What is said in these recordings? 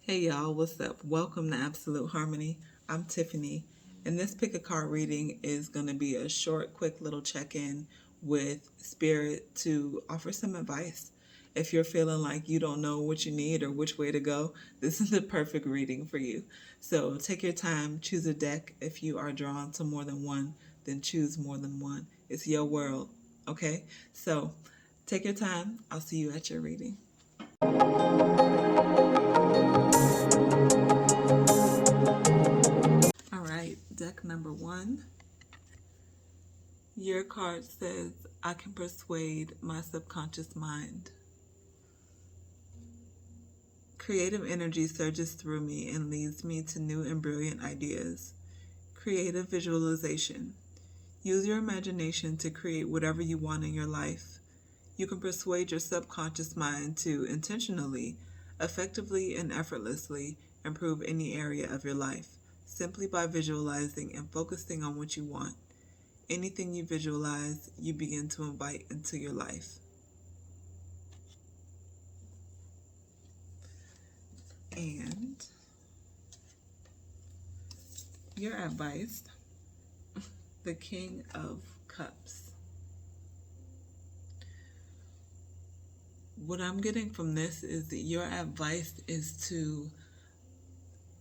Hey y'all, what's up? Welcome to Absolute Harmony. I'm Tiffany, and this pick a card reading is going to be a short, quick little check in with Spirit to offer some advice. If you're feeling like you don't know what you need or which way to go, this is the perfect reading for you. So take your time, choose a deck. If you are drawn to more than one, then choose more than one. It's your world, okay? So take your time. I'll see you at your reading. All right, deck number one. Your card says, I can persuade my subconscious mind. Creative energy surges through me and leads me to new and brilliant ideas. Creative visualization. Use your imagination to create whatever you want in your life. You can persuade your subconscious mind to intentionally, effectively, and effortlessly improve any area of your life simply by visualizing and focusing on what you want. Anything you visualize, you begin to invite into your life. And your advice, the King of Cups. What I'm getting from this is that your advice is to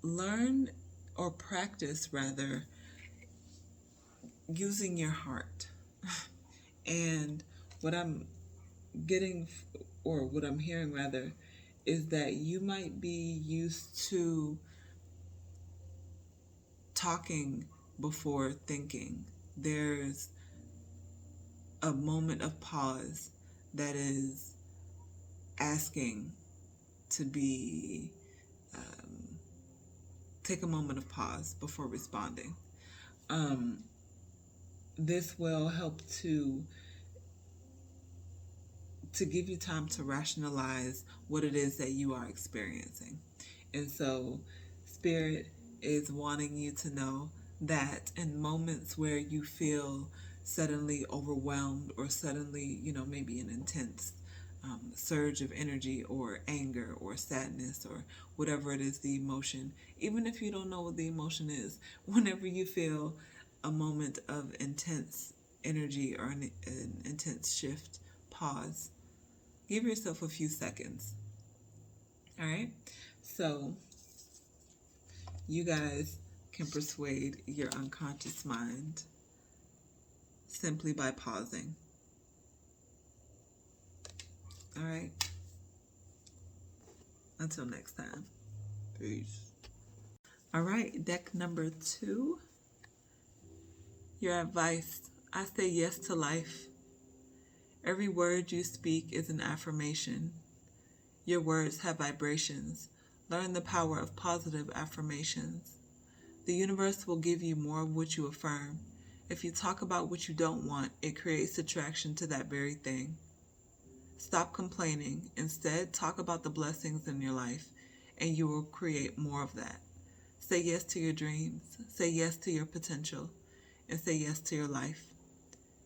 learn or practice, rather, using your heart. And what I'm getting, or what I'm hearing rather, is that you might be used to talking before thinking. There's a moment of pause that is asking to be, take a moment of pause before responding. This will help to give you time to rationalize what it is that you are experiencing. And so Spirit is wanting you to know that in moments where you feel suddenly overwhelmed or suddenly, maybe an intense surge of energy or anger or sadness or whatever it is, the emotion, even if you don't know what the emotion is, whenever you feel a moment of intense energy or an intense shift, pause. Give yourself a few seconds. All right? So you guys can persuade your unconscious mind simply by pausing. All right? Until next time. Peace. All right, deck number two. Your advice. I say yes to life. Every word you speak is an affirmation. Your words have vibrations. Learn the power of positive affirmations. The universe will give you more of what you affirm. If you talk about what you don't want, it creates attraction to that very thing. Stop complaining. Instead, talk about the blessings in your life, and you will create more of that. Say yes to your dreams. Say yes to your potential. And say yes to your life.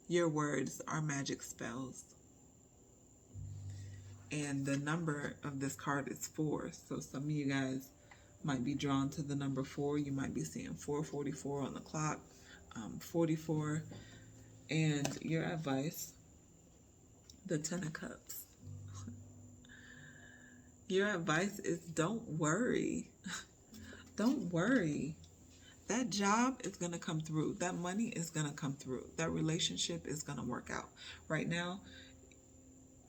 Your words are magic spells. And the number of this card is 4. So some of you guys might be drawn to the number 4. You might be seeing 444 on the clock, 44. And your advice, the 10 of Cups. Your advice is don't worry. Don't worry. That job is going to come through. That money is going to come through. That relationship is going to work out. Right now,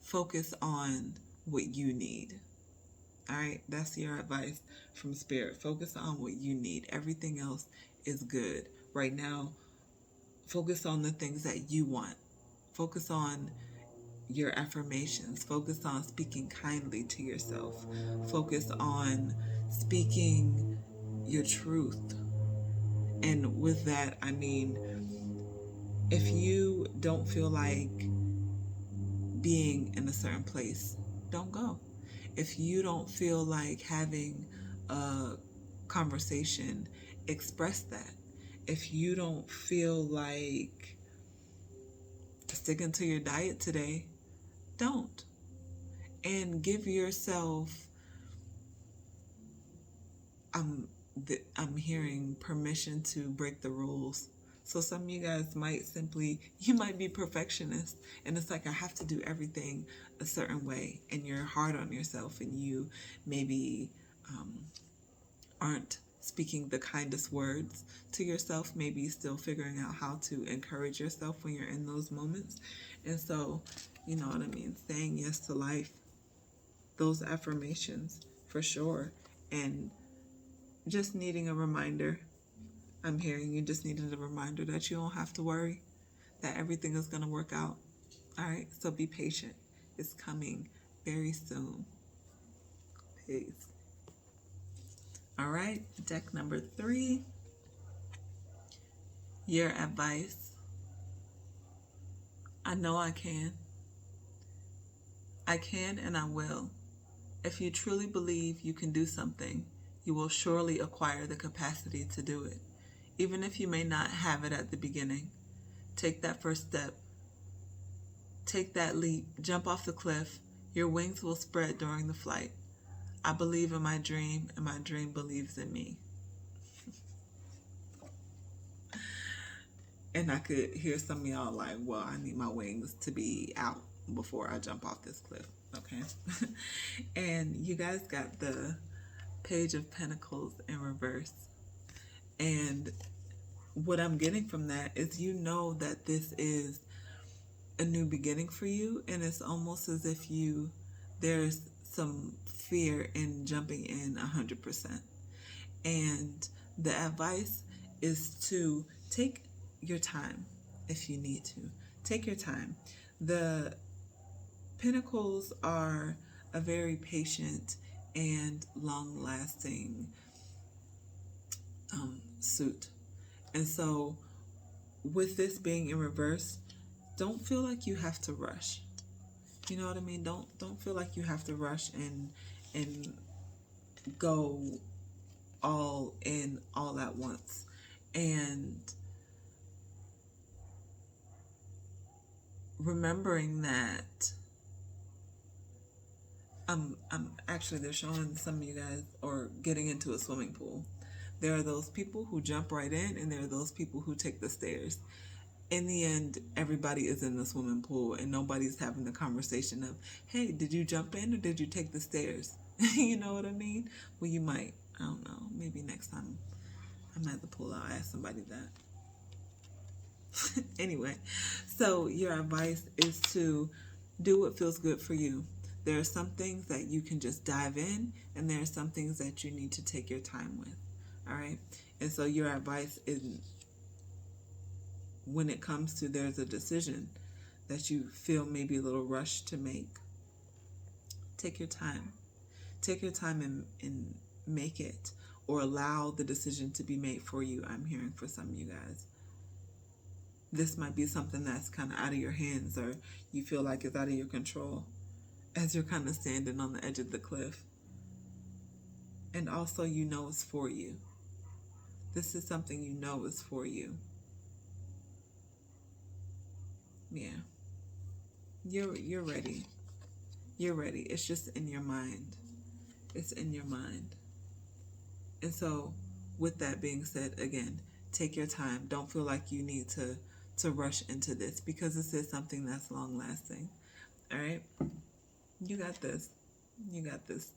focus on what you need. All right, that's your advice from Spirit. Focus on what you need. Everything else is good. Right now, focus on the things that you want. Focus on your affirmations. Focus on speaking kindly to yourself. Focus on speaking your truth. And with that, I mean, if you don't feel like being in a certain place, don't go. If you don't feel like having a conversation, express that. If you don't feel like sticking to your diet today, don't. And give yourself I'm hearing permission to break the rules. So some of you guys might simply, you might be perfectionists, and it's like I have to do everything a certain way, and you're hard on yourself, and you maybe aren't speaking the kindest words to yourself, maybe still figuring out how to encourage yourself when you're in those moments. And so, you know what I mean, saying yes to life, those affirmations for sure, and just needing a reminder. I'm hearing you just needed a reminder that you don't have to worry, that everything is going to work out. All right, so be patient. It's coming very soon. Peace. All right, deck number 3, your advice. I know I can. I can and I will. If you truly believe you can do something, you will surely acquire the capacity to do it. Even if you may not have it at the beginning, take that first step. Take that leap. Jump off the cliff. Your wings will spread during the flight. I believe in my dream, and my dream believes in me. And I could hear some of y'all like, well, I need my wings to be out before I jump off this cliff. Okay. And you guys got the Page of Pentacles in reverse. And what I'm getting from that is, you know that this is a new beginning for you, and it's almost as if there's some fear in jumping in 100%. And the advice is to take your time. If you need to take your time. The Pentacles are a very patient and long-lasting suit. And so with this being in reverse, don't feel like you have to rush. You know what I mean? Don't feel like you have to rush and go all in all at once. And remembering that I'm actually, they're showing some of you guys or getting into a swimming pool. There are those people who jump right in, and there are those people who take the stairs. In the end, everybody is in the swimming pool, and nobody's having the conversation of, hey, did you jump in or did you take the stairs? You know what I mean? Well, you might. I don't know. Maybe next time I'm at the pool, I'll ask somebody that. Anyway, so your advice is to do what feels good for you. There are some things that you can just dive in, and there are some things that you need to take your time with. All right? And so your advice is, when it comes to there's a decision that you feel maybe a little rushed to make, take your time. Take your time and make it, or allow the decision to be made for you. I'm hearing for some of you guys. This might be something that's kind of out of your hands, or you feel like it's out of your control as you're kind of standing on the edge of the cliff. And also, you know it's for you. This is something you know is for you. Yeah. You're ready. You're ready. It's just in your mind. It's in your mind. And so, with that being said, again, take your time. Don't feel like you need to rush into this, because this is something that's long lasting. All right? You got this. You got this.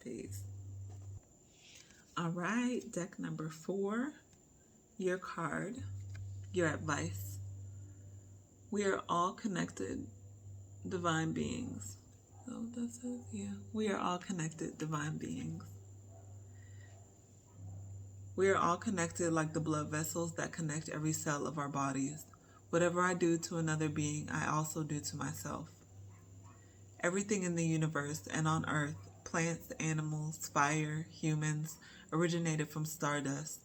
Peace. All right, deck number 4, your card, your advice. We are all connected, divine beings. Oh, that says, yeah. We are all connected, divine beings. We are all connected like the blood vessels that connect every cell of our bodies. Whatever I do to another being, I also do to myself. Everything in the universe and on Earth, plants, animals, fire, humans, originated from stardust.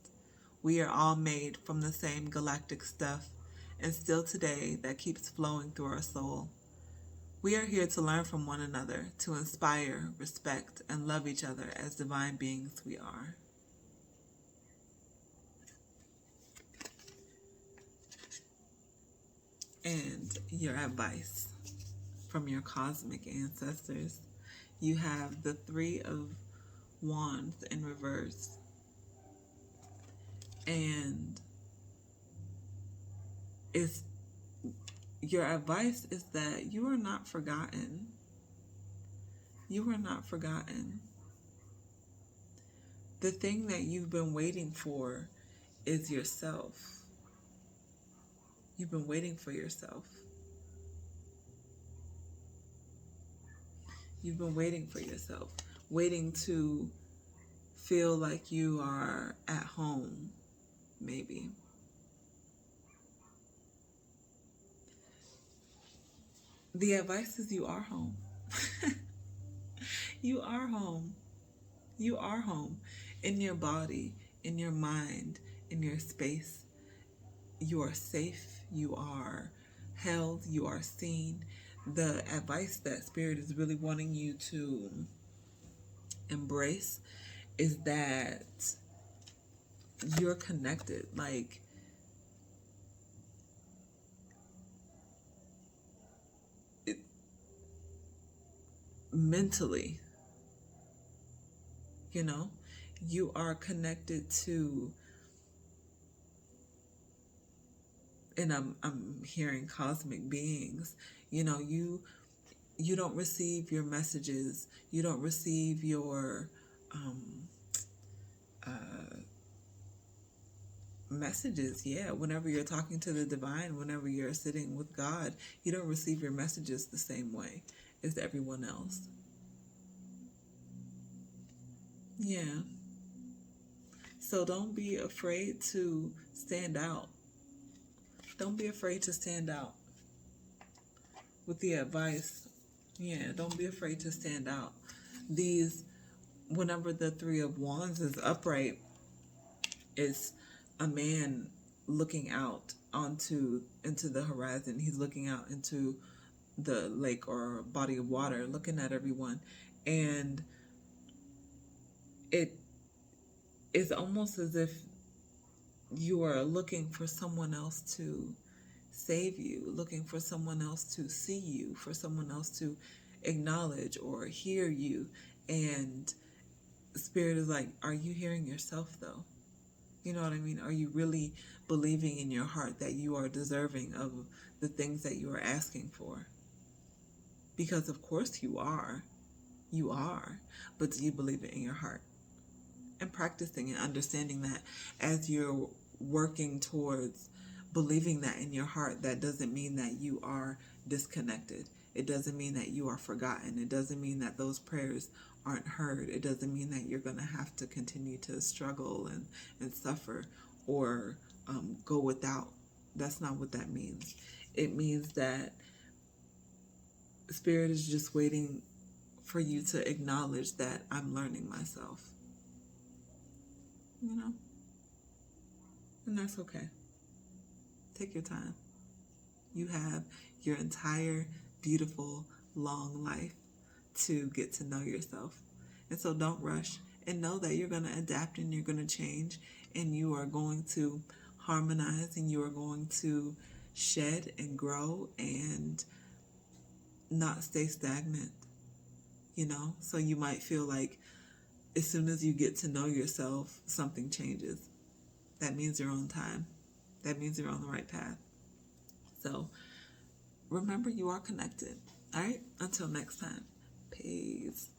We are all made from the same galactic stuff, and still today that keeps flowing through our soul. We are here to learn from one another, to inspire, respect, and love each other as divine beings we are. And your advice from your cosmic ancestors. You have the 3 of Wands in reverse. And it's your advice is that you are not forgotten. You are not forgotten. The thing that you've been waiting for is yourself. You've been waiting for yourself. You've been waiting for yourself. Waiting to feel like you are at home, maybe. The advice is you are home. You are home. You are home. In your body, in your mind, in your space. You are safe. You are held. You are seen. The advice that Spirit is really wanting you to embrace is that you're connected. Like, mentally, you are connected to, and I'm hearing cosmic beings. You don't receive your messages. You don't receive your messages. Yeah, whenever you're talking to the divine, whenever you're sitting with God, you don't receive your messages the same way as everyone else. Yeah. So don't be afraid to stand out. Don't be afraid to stand out with the advice. Yeah, don't be afraid to stand out. Whenever the Three of Wands is upright, it's a man looking out into the horizon. He's looking out into the lake or body of water, looking at everyone. And it is almost as if you are looking for someone else to save you, looking for someone else to see you, for someone else to acknowledge or hear you. And Spirit is like, are you hearing yourself though? You know what I mean? Are you really believing in your heart that you are deserving of the things that you are asking for? Because of course you are. You are. But do you believe it in your heart? And practicing and understanding that as you're working towards believing that in your heart, that doesn't mean that you are disconnected. It doesn't mean that you are forgotten. It doesn't mean that those prayers aren't heard. It doesn't mean that you're going to have to continue to struggle and suffer or go without. That's not what that means. It means that Spirit is just waiting for you to acknowledge that I'm learning myself. And that's okay. Take your time. You have your entire beautiful, long life to get to know yourself. And so don't rush, and know that you're going to adapt and you're going to change, and you are going to harmonize, and you are going to shed and grow and not stay stagnant. So you might feel like as soon as you get to know yourself, something changes. That means you're on time. That means you're on the right path. So remember, you are connected. All right? Until next time. Peace.